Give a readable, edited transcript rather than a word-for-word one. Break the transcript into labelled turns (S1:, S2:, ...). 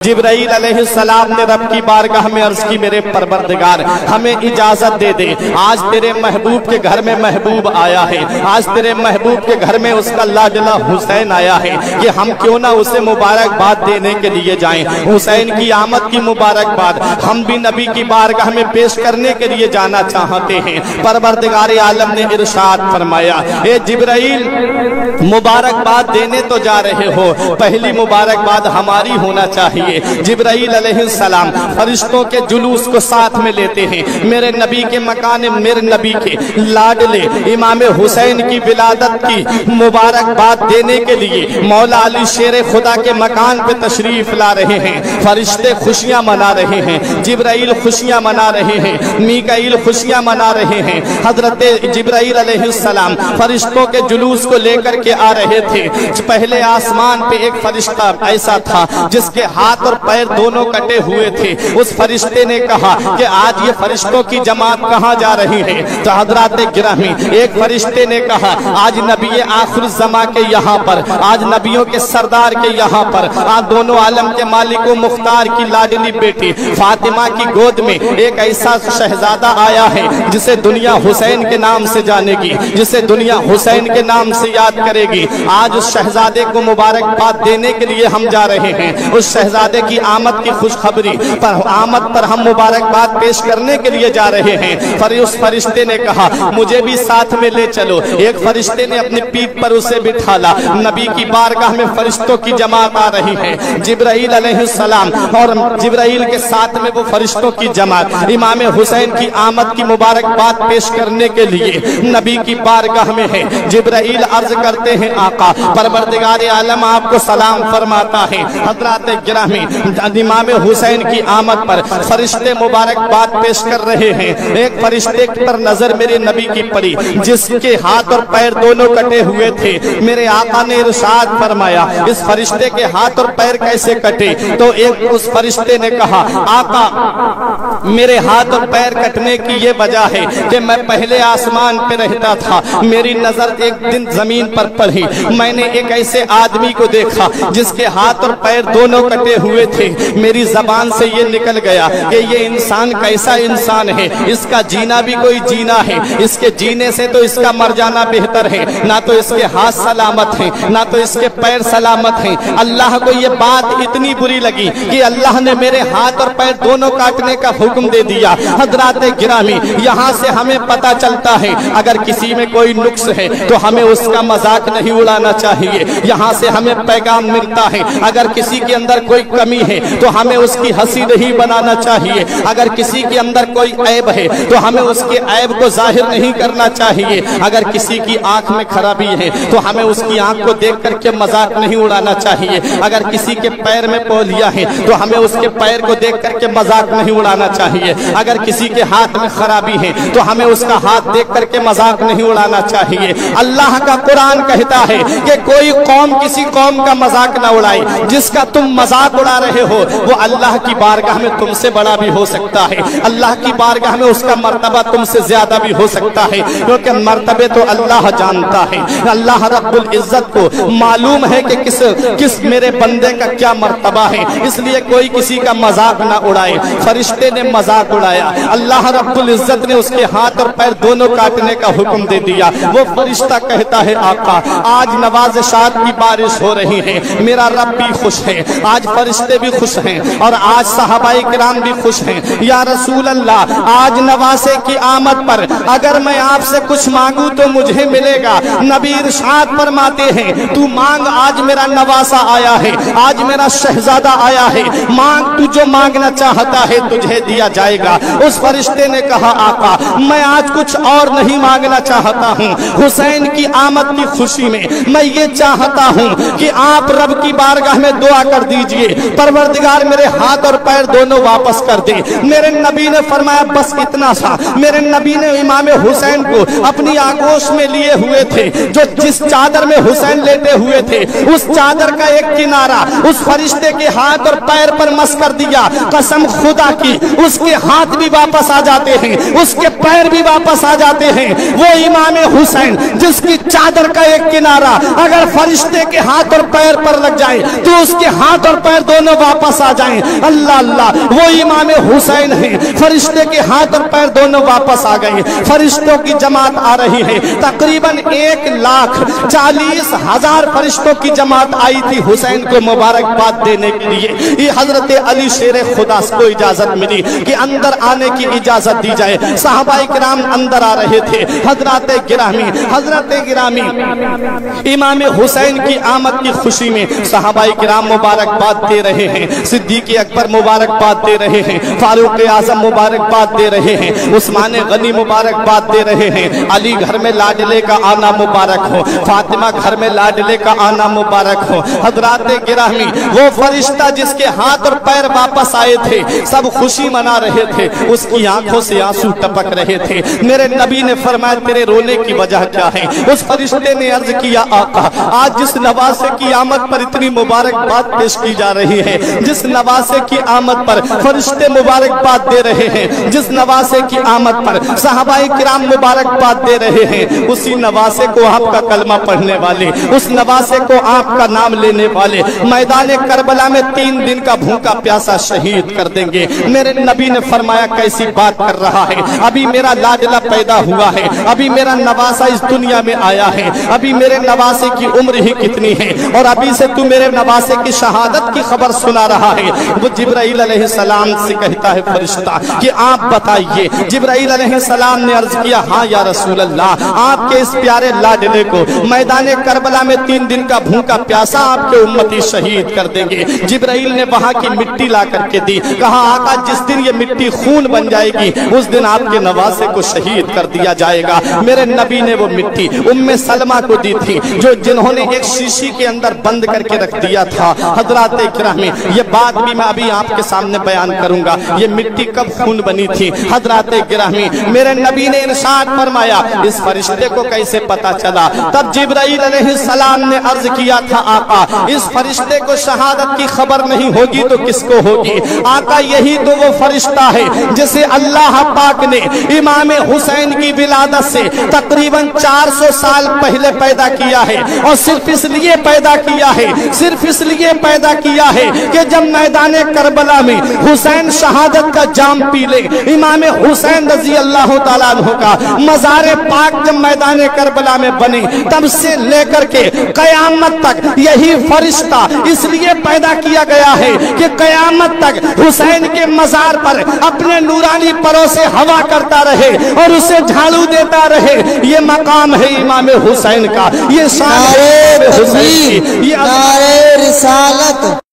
S1: जिब्राइल अलैहिस्सलाम ने रब की बारगाह में अर्ज की, मेरे परवरदिगार हमें इजाजत दे दे, आज तेरे महबूब के घर में महबूब आया है, आज तेरे महबूब के घर में उसका लाडला हुसैन आया है, कि हम क्यों ना उसे मुबारकबाद देने के लिए जाएं। हुसैन की आमद की मुबारकबाद हम भी नबी की बारगाह में पेश करने के लिए जाना चाहते हैं। परवरदिगार आलम ने इरशाद फरमाया, ए जिब्राइल मुबारकबाद देने तो जा रहे हो, पहली मुबारकबाद हमारी होना चाहिए। जिब्राइल अलैहिस्सलाम फरिश्तों के जुलूस को साथ में लेते हैं, मेरे नबी के मकान, मेरे नबी के लाडले इमाम हुसैन की विलादत की मुबारकबाद देने के लिए मौला अली शेर खुदा के मकान पे तशरीफ ला रहे हैं। फरिश्ते खुशियां मना रहे हैं, जिब्राइल खुशियां मना रहे हैं, मीकाईल खुशियां मना रहे हैं। हजरत जिब्राइल अलैहिस्सलाम फरिश्तों के जुलूस को लेकर के आ रहे थे। पहले आसमान पे एक फरिश्ता ऐसा था जिसके हाथ और पैर दोनों कटे हुए थे। उस फरिश्ते ने कहा कि आज ये फरिश्तों की जमात कहाँ जा रही है? तो हजरात गिरामी, एक फरिश्ते ने कहा आज नबी आखिर ज़मा के यहाँ पर, आज नबियों के सरदार के यहाँ पर, आज दोनों आलम के मालिक मुख्तार की लाडली बेटी फातिमा की गोद में एक ऐसा शहजादा आया है जिसे दुनिया हुसैन के नाम से जानेगी, जिसे दुनिया हुसैन के नाम से याद करेगी। आज उस शहजादे को मुबारकबाद देने के लिए हम जा रहे हैं। उस शहजादे की आमद की खुशखबरी पर, आमद पर हम मुबारकबाद पेश करने के लिए जा रहे हैं। पर उस फरिश्ते ने कहा मुझे भी साथ में ले चलो। एक फरिश्ते ने अपनी पीठ पर उसे बिठाला। नबी की बारगाह में फरिश्तों की जमात आ रही है, जिब्राइल अलैहिस्सलाम और जिब्राइल के साथ में वो फरिश्तों की जमात इमाम हुसैन की आमद की मुबारकबाद पेश करने के लिए नबी की बारगाह में है। जिब्राइल अर्ज करते हैं आका परवरदिगार आलम आपको सलाम फरमाता है। हजरात गिरामी, इमाम हुसैन की आमद पर फरिश्ते मुबारकबाद पेश कर रहे हैं। एक फरिश्ते पर नजर मेरे नबी की पड़ी जिसके हाथ और पैर दोनों कटे हुए थे। मेरे आका ने इरशाद फरमाया इस फरिश्ते के हाथ और पैर कैसे कटे? तो एक उस फरिश्ते ने कहा आका मेरे हाथ और पैर कटने की ये वजह है कि मैं पहले आसमान पे रहता था, मेरी नजर एक दिन जमीन पर पड़ी, मैंने एक ऐसे आदमी को देखा जिसके हाथ और पैर दोनों कटे हुए थे। मेरी जबान से ये निकल गया कि ये इंसान कैसा इंसान है, इसका जीना भी कोई जीना है, इसके जीने से तो इसका मर जाना बेहतर है। ना तो इसके हाथ सलामत हैं, ना तो इसके पैर सलामत हैं। अल्लाह को ये बात इतनी बुरी लगी कि अल्लाह ने मेरे हाथ और पैर दोनों काटने का हुक्म दे दिया। हजरात गिरामी, यहाँ से हमें पता चलता है अगर किसी में कोई नुक्स है तो हमें उसका मजाक नहीं उड़ाना चाहिए। यहाँ से हमें पैगाम मिलता है अगर किसी के अंदर कोई कमी है तो हमें उसकी हंसी नहीं बनाना चाहिए। अगर किसी के अंदर कोई ऐब है तो हमें उसके ऐब को जाहिर नहीं करना चाहिए। अगर किसी की आंख में खराबी है तो हमें उसकी आंख को देख करके मजाक नहीं उड़ाना चाहिए। अगर किसी के पैर में पोलिया है तो हमें उसके पैर को देख करके मजाक नहीं उड़ाना चाहिए। अगर किसी के हाथ में खराबी है तो हमें उसका हाथ देख करके मजाक नहीं उड़ाना चाहिए। अल्लाह का कुरान कहता है कि कोई कौम किसी कौम का मजाक ना उड़ाए। जिसका तुम मजाक उड़ा रहे हो वो अल्लाह की बारगाह में तुमसे बड़ा भी हो सकता है, अल्लाह की बारगाह में उसका मर्तबा तुमसे ज्यादा भी हो सकता है, क्योंकि मर्तबे तो अल्लाह जानता है। अल्लाह रब्बुल इज्जत को मालूम है कि किस मेरे बंदे का क्या मर्तबा है, इसलिए कोई किसी का मजाक ना उड़ाए। फरिश्ते ने मजाक उड़ाया, अल्लाह रब्बुल इज्जत ने उसके हाथ और पैर दोनों काटने का हुक्म दे दिया। वो फरिश्ता कहता है आका आज नवाज़िशात की बारिश हो रही है, मेरा रब भी खुश है, आज फरिश्ते भी खुश हैं और आज सहाबाए किराम भी खुश हैं। या रसूल अल्लाह आज नवासे की आमद पर अगर मैं आपसे कुछ मांगू तो मुझे मिलेगा। नबी इरशाद फरमाते हैं तू मांग, आज मेरा नवासा आया है, आज मेरा शहजादा आया है, मांग तू जो मांगना चाहता है तुझे दिया जाएगा। उस फरिश्ते ने कहा आका मैं आज कुछ और नहीं मांगना चाहता हूँ, हुसैन की आमद की खुशी में मैं ये चाहता हूँ कि आप रब की बारगाह में दुआ कर दीजिए परवरदिगार मेरे हाथ और पैर दोनों वापस कर दे। मेरे नबी ने फरमाया बस इतना सा। मेरे नबी ने इमाम हुसैन को अपनी आगोश में लिए हुए थे, जो जिस चादर में हुसैन लेटे हुए थे उस चादर का एक किनारा उस फरिश्ते के हाथ और पैर पर मस कर दिया। कसम खुदा की اس کے ہاتھ بھی واپس آ جاتے ہیں, اس کے پیر بھی واپس آ جاتے ہیں. وہ امام حسین جس کی چادر کا ایک کنارہ اگر فرشتے کے ہاتھ اور پیر پر لگ جائے تو اس کے ہاتھ اور پیر دونوں واپس آ جائیں. اللہ اللہ, وہ امام حسین ہیں, فرشتے کے ہاتھ اور پیر دونوں واپس آ گئے. فرشتوں کی جماعت آ رہی ہے, تقریباً 1,40,000 فرشتوں کی جماعت آئی تھی حسین کو مبارکباد دینے کے لیے. یہ حضرت علی شیر خدا کو اجازت ملی کہ اندر آنے کی اجازت دی جائے. صحابہ کرام اندر آ رہے تھے. حضرت گرامی امام حسین کی آمد کی خوشی میں صحابہ کرام مبارکباد دے رہے ہیں. صدیق اکبر مبارکباد دے رہے ہیں, فاروق اعظم مبارکباد دے رہے ہیں, عثمان غنی مبارکباد دے رہے ہیں. علی گھر میں لاڈلے کا آنا مبارک ہو, فاطمہ گھر میں لاڈلے کا آنا مبارک ہو. حضرات گرامی, وہ فرشتہ جس کے ہاتھ اور پیر واپس آئے تھے سب خوشی منا رہے تھے, اس کی آنکھوں سے آنسو ٹپک رہے تھے. میرے نبی نے فرمایا تیرے رونے کی وجہ کیا ہے؟ اس فرشتے نے عرض کیا آقا, آج جس نواسے کی آمد پر اتنی مبارکباد پیش کی جا رہی ہے, جس نواسے کی آمد پر فرشتے مبارکباد دے رہے ہیں, جس نواسے کی آمد پر صحابہ کرام مبارکباد دے رہے ہیں, اسی نواسے کو آپ کا کلمہ پڑھنے والے, اس نواسے کو آپ کا نام لینے والے میدان کربلا میں 3 دن کا بھوکا پیاسا شہید کر دیں گے. میرے نبی نے فرمایا کیسی بات کر رہا ہے, ابھی میرا لاڈلا پیدا ہوا ہے, ابھی میرا نواسا اس دنیا میں آیا ہے, ابھی میرے نواسے کی عمر ہی کتنی ہے اور ابھی سے تو میرے نواسے کی شہادت کی خبر سنا رہا ہے. وہ جبرائیل علیہ السلام سے کہتا ہے فرشتہ کہ آپ بتائیے. جبرائیل علیہ السلام نے عرض کیا ہاں یا رسول اللہ, آپ کے اس پیارے لاڈلے کو میدان کربلا میں 3 دن کا بھوکا پیاسا آپ کے امتی شہید کر دیں گے. جبرائیل نے وہاں کی مٹی لا کر کے دی, کہا آقا جس دن یہ مٹی خون بن جائے گی اس دن آپ کے نواسے کو شہید کر دیا جائے گا. میرے نبی نے وہ مٹی ام سلمہ کو دی تھی جنہوں نے ایک شیشی کے اندر بند کر کے رکھ دیا تھا. حضرات گرامی, یہ بات بھی میں ابھی آپ کے سامنے بیان کروں گا, یہ مٹی کب خون بنی تھی. حضرات گرامی, میرے نبی نے ارشاد فرمایا اس فرشتے کو کیسے پتا چلا؟ تب جبرائیل علیہ السلام نے عرض کیا تھا آقا اس فرشتے کو شہادت کی خبر نہیں ہوگی تو کس کو ہوگی؟ آقا یہی تو وہ فرشتہ ہے جسے اللہ پاک نے امام حسین کی ولادت سے تقریباً 400 سال پہلے پیدا کیا ہے, اور صرف اس لیے پیدا کیا ہے کہ جب میدان کربلا میں حسین شہادت کا جام پی لے, امام حسین رضی اللہ تعالیٰ عنہ کا مزار پاک جب میدان کربلا میں بنے تب سے لے کر کے قیامت تک یہی فرشتہ اس لیے پیدا کیا گیا ہے کہ قیامت تک حسین کے مزار پر اپنے نورانی پروں سے ہوا کرتا رہے اور اسے جھاڑو دیتا رہے. یہ مقام ہے امام حسین کا, یہ شان ہے حسین کی, یہ
S2: نعرہ رسالت.